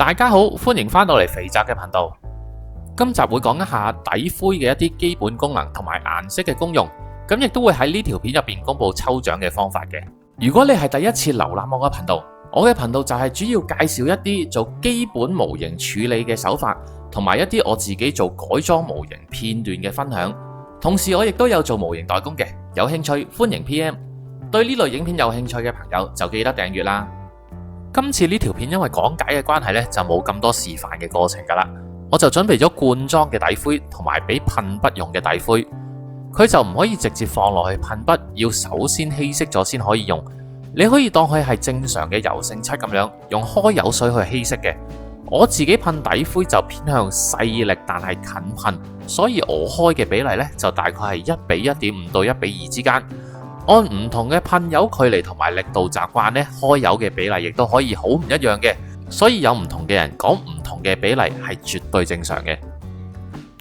大家好，歡迎返到嚟肥宅嘅頻道。今集會講一下底灰嘅一啲基本功能同埋顏色嘅功用，咁亦都會喺呢條片入邊公布抽獎嘅方法嘅。如果你係第一次瀏覽我嘅頻道，我嘅頻道就係主要介紹一啲做基本模型處理嘅手法，同埋一啲我自己做改裝模型片段嘅分享。同時我亦都有做模型代工嘅，有興趣歡迎 PM。對呢類影片有興趣嘅朋友就記得訂閱啦。今次呢條片因為講解嘅關係呢，就冇咁多示範嘅過程噶啦，我就準備咗罐裝嘅底灰同埋俾噴筆用嘅底灰，佢就唔可以直接放落去噴筆，要首先稀釋咗先可以用。你可以當佢係正常嘅油性漆咁樣，用開油水去稀釋嘅。我自己噴底灰就偏向細力，但係近噴，所以我開嘅比例呢，就大概係1:1.5到1:2之間。按唔同嘅噴油距離同埋力度習慣呢，開油嘅比例亦都可以好唔一樣嘅，所以有唔同嘅人講唔同嘅比例係絕對正常嘅。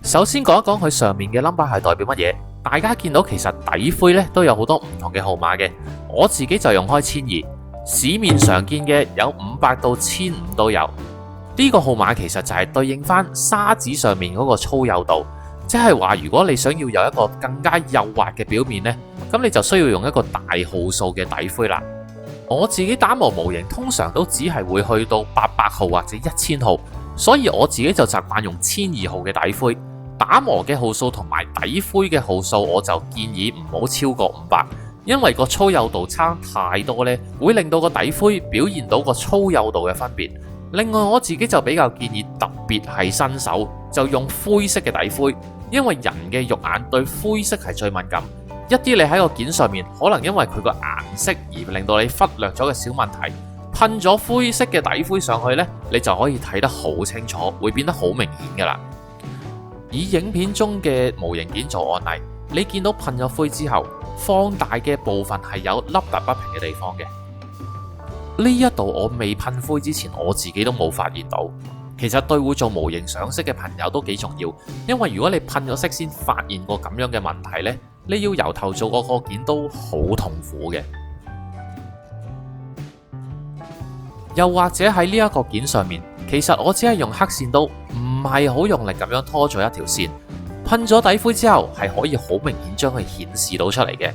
首先講一講佢上面嘅 number 係代表乜嘢。大家見到其實底灰呢都有好多唔同嘅號碼嘅，我自己就用開1200，市面常見嘅有500到1500都有。呢個號碼其實就係對應翻砂紙上面嗰個粗幼度，即係話如果你想要有一個更加幼滑嘅表面呢，咁你就需要用一個大號數嘅底灰啦。我自己打磨模型通常都只係會去到800號或者1000號，所以我自己就習慣用1200號嘅底灰。打磨嘅號數同埋底灰嘅號數，我就建議唔好超過500，因為個粗幼度差太多呢，會令到個底灰表現到個粗幼度嘅分別。另外我自己就比較建議，特別係新手就用灰色嘅底灰，因為人嘅肉眼對灰色係最敏感。一啲你喺個件上面可能因為佢個顏色而令到你忽略咗嘅小問題，噴咗灰色嘅底灰上去呢，你就可以睇得好清楚，會變得好明顯噶啦。以影片中嘅模型件做案例，你見到噴咗灰之後，放大嘅部分係有凹凸不平嘅地方嘅。呢一度我未噴灰之前，我自己都冇發現到。其實對會做模型上色嘅朋友都幾重要，因為如果你噴咗色先發現過咁樣嘅問題呢，你要由頭做個件都好痛苦嘅。又或者喺呢一個件上面，其實我只係用黑線刀，唔係好用力咁樣拖咗一條線。噴咗底灰之後，係可以好明顯將佢顯示到出嚟嘅，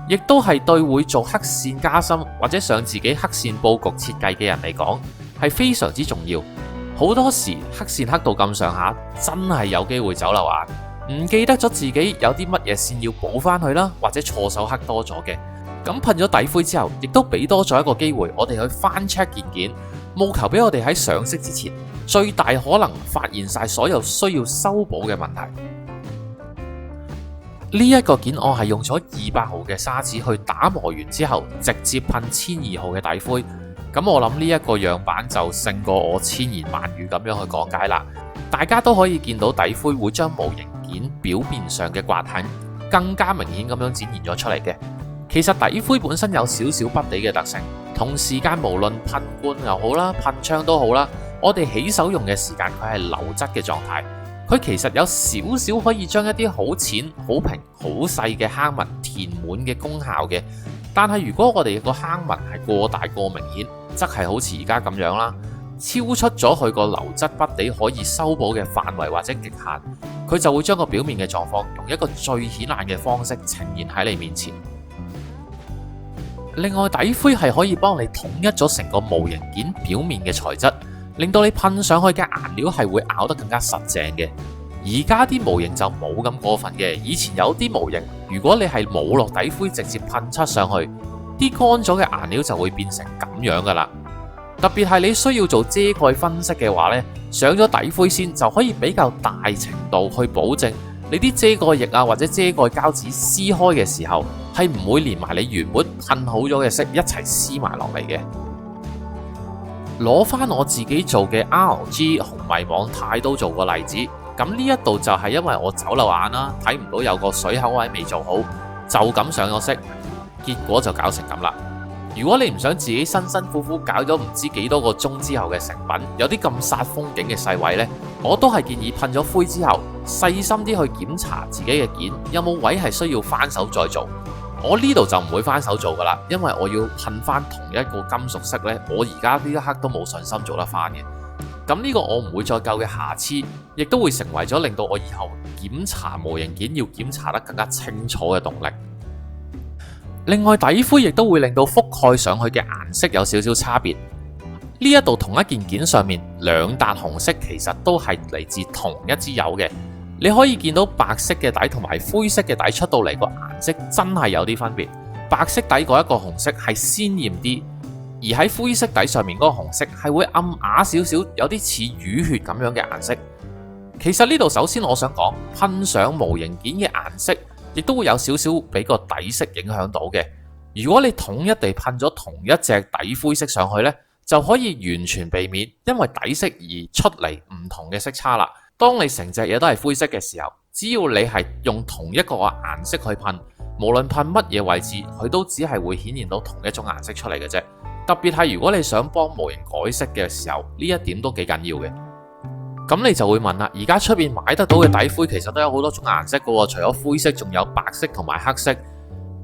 亦都係對會做黑線加深或者上自己黑線佈局設計嘅人嚟講，係非常之重要。好多時黑線黑到咁上下，真係有機會走漏眼，唔記得咗自己有啲乜嘢線要補翻去啦，或者錯手黑多咗嘅。咁噴咗底灰之後，亦都俾多咗一個機會，我哋去翻 check 件，務求俾我哋喺上色之前，最大可能發現晒所有需要修補嘅問題。呢一個件我係用咗200號嘅砂紙去打磨完之後，直接噴1200號嘅底灰。咁我諗呢一個樣板就勝過我千言萬語咁樣去講解啦。大家都可以見到底灰會將模型件表面上嘅刮痕更加明顯咁樣展現咗出嚟嘅。其實底灰本身有少少筆地嘅特性，同時間無論噴罐又好啦，噴槍都好啦，我哋起手用嘅時間佢係流質嘅狀態，佢其實有少少可以將一啲好淺、好平、好細嘅坑紋填滿嘅功效嘅。但係如果我哋個坑紋係過大過明顯，則係好似而家咁樣啦，超出咗佢個流質筆地可以修補嘅範圍或者極限，佢就會將個表面嘅狀況用一個最顯眼嘅方式呈現喺你面前。另外，底灰係可以幫你統一咗成個模型件表面嘅材質，令到你噴上去嘅顏料係會咬得更加實淨嘅。而家啲模型就冇咁過分嘅，以前有啲模型，如果你係冇落底灰直接噴漆上去，啲乾咗嘅顏料就會變成咁樣噶啦。特別係你需要做遮蓋分析嘅話呢，上咗底灰先就可以比較大程度去保證你啲遮蓋液啊或者遮蓋膠紙撕開嘅時候，係唔會連埋你原本噴好咗嘅色一齊撕埋落嚟嘅。攞翻我自己做嘅 RG 紅米網太刀做個例子。咁呢一度就係因為我走漏眼啦，睇唔到有個水口位未做好，就咁上咗色，結果就搞成咁啦。如果你唔想自己辛辛苦苦搞咗唔知幾多個鐘之後嘅成品，有啲咁煞風景嘅細位呢，我都係建議噴咗灰之後，細心啲去檢查自己嘅件有冇位係需要翻手再做。我呢度就唔會翻手做噶啦，因為我要噴翻同一個金屬色呢，我而家呢一刻都冇信心做得翻嘅。咁呢個我唔會再救嘅瑕疵，亦都會成為咗令到我以後檢查模型件要檢查得更加清楚嘅動力。另外，底灰亦都會令到覆蓋上去嘅顏色有少少差別。呢一度同一件件上面兩笪紅色其實都係嚟自同一支油嘅。你可以見到白色嘅底同埋灰色嘅底出到嚟個顏色真係有啲分別。白色底嗰一個紅色係鮮豔啲，而喺灰色底上面嗰個紅色係會暗啞少少，有啲似淤血咁樣嘅顏色。其實呢度首先我想講，噴上模型件嘅顏色亦都會有少少俾個底色影響到嘅。如果你統一地噴咗同一隻底灰色上去呢，就可以完全避免因為底色而出嚟唔同嘅色差啦。當你成隻嘢都係灰色嘅時候，只要你係用同一個顏色去噴，無論噴乜嘢位置，佢都只係會顯現到同一種顏色出嚟嘅啫。特別係如果你想幫模型改色嘅時候，呢一點都幾緊要嘅。咁你就會問啦，而家出邊買得到嘅底灰其實都有好多種顏色噶喎，除咗灰色，仲有白色同埋黑色。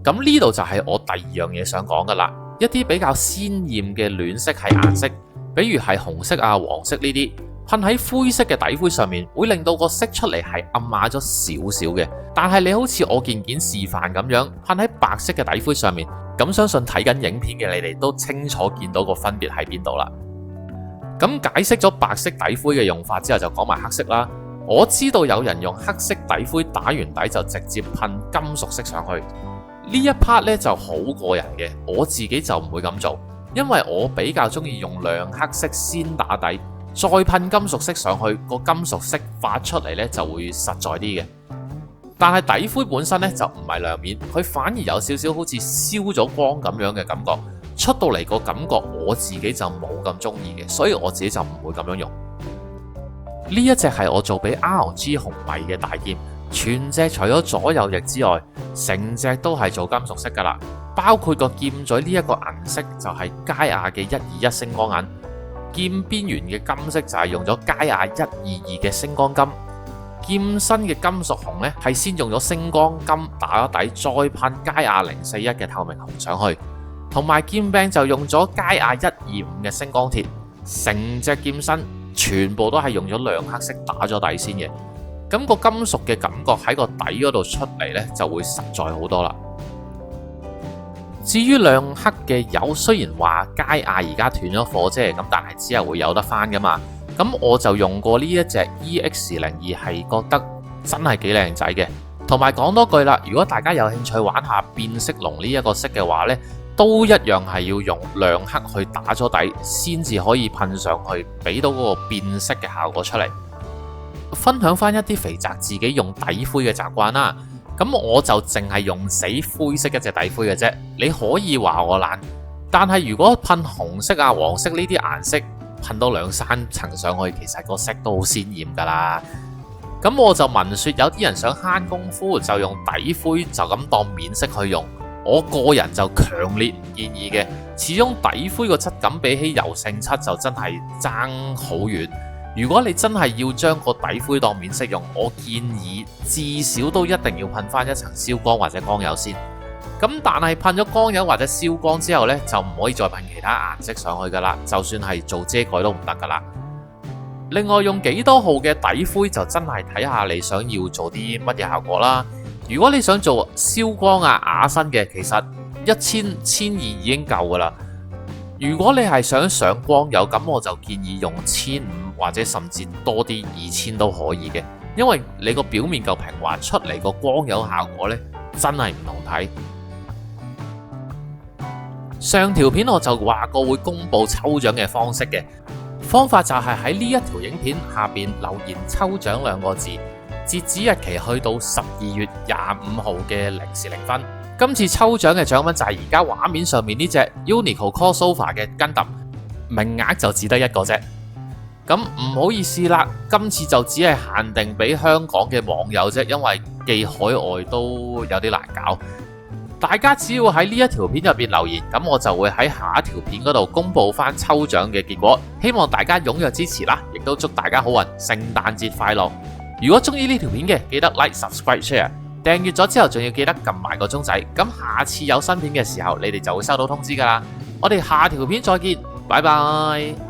咁呢度就係我第二樣嘢想講噶啦，一啲比較鮮豔嘅暖色系顏色，比如係紅色啊、黃色呢啲，噴喺灰色嘅底灰上面，會令到個色出嚟係暗啞咗少少嘅。但係你好似我件示範咁樣，噴喺白色嘅底灰上面，咁相信睇緊影片嘅你哋都清楚見到個分別喺邊度啦。咁解釋咗白色底灰嘅用法之後，就講埋黑色啦。我知道有人用黑色底灰打完底就直接噴金屬色上去，呢一 part 咧就好過人嘅，我自己就唔會咁做，因為我比較中意用亮黑色先打底，再噴金屬色上去，個金屬色發出嚟咧就會實在啲嘅。但係底灰本身咧就唔係亮面，佢反而有少少好似燒咗光咁樣嘅感覺，出到嚟個感覺我自己就冇咁中意嘅，所以我自己就唔會咁樣用。呢一隻係我做俾 RG 紅米嘅大劍，全隻除咗左右翼之外，成隻都係做金屬色噶啦，包括個劍嘴呢一個銀色就係佳亞嘅121星光銀，劍邊緣嘅金色就係用咗佳亞122嘅星光金。劍身嘅金屬紅呢，係先用咗星光金打咗底，再噴佳亞041嘅透明紅上去，同埋劍柄就用咗佳亞125嘅星光鐵，成隻劍身全部都係用咗亮黑色打咗底先嘅。咁個金屬嘅感覺喺個底嗰度出嚟呢，就會實在好多啦。至於亮黑嘅油，雖然話佳亞而家斷咗貨啫，咁但係之後會有得翻噶嘛。咁我就用過呢一隻 EX02，係覺得真係幾靚仔嘅。同埋講多句啦，如果大家有興趣玩下變色龍呢一個色嘅話呢，都一樣係要用亮黑去打咗底，先至可以噴上去，俾到嗰個變色嘅效果出嚟。分享翻一啲肥宅自己用底灰嘅習慣啦。咁我就淨係用死灰色一隻底灰嘅啫。你可以話我懶，但係如果噴紅色啊、黃色呢啲顏色，噴多2-3層上去，其實個色都好鮮豔噶啦。咁我就聞說有啲人想慳功夫，就用底灰就咁當面色去用。我個人就強烈唔建議嘅，始終底灰個質感比起柔性漆就真係爭好遠。如果你真係要將個底灰當面色用，我建議至少都一定要噴翻一層燒光或者光油先。咁但係噴咗光油或者燒光之後呢，就唔可以再噴其他顏色上去噶啦，就算係做遮蓋都唔得噶啦。另外用幾多號嘅底灰就真係睇下你想要做啲乜嘢效果啦。如果你想做燒光啊、啞身嘅，其實1000、1200已經夠噶啦。如果你係想上光油，咁我就建議用1500或者甚至多啲2000都可以嘅，因為你個表面夠平滑，出嚟個光油效果呢，真係唔同睇。上條片我就話過會公布抽獎嘅方式嘅，方法就係喺呢一條影片下邊留言抽獎2個字，截止日期去到12月25號嘅0時0分。今次抽獎嘅獎品就係而家畫面上面呢隻 Uniqlo Crossover 嘅 Gundam，名額就只得1個啫。咁唔好意思啦，今次就只係限定俾香港嘅網友啫，因為寄海外都有啲難搞。大家只要喺呢一條片入邊留言，咁我就會喺下一條片嗰度公布翻抽獎嘅結果。希望大家踴躍支持啦，亦都祝大家好運，聖誕節快樂！如果中意呢條片嘅，記得 like、subscribe、share， 訂閱咗之後仲要記得撳埋個鐘仔，咁下次有新片嘅時候，你哋就會收到通知噶啦。我哋下條片再見，拜拜。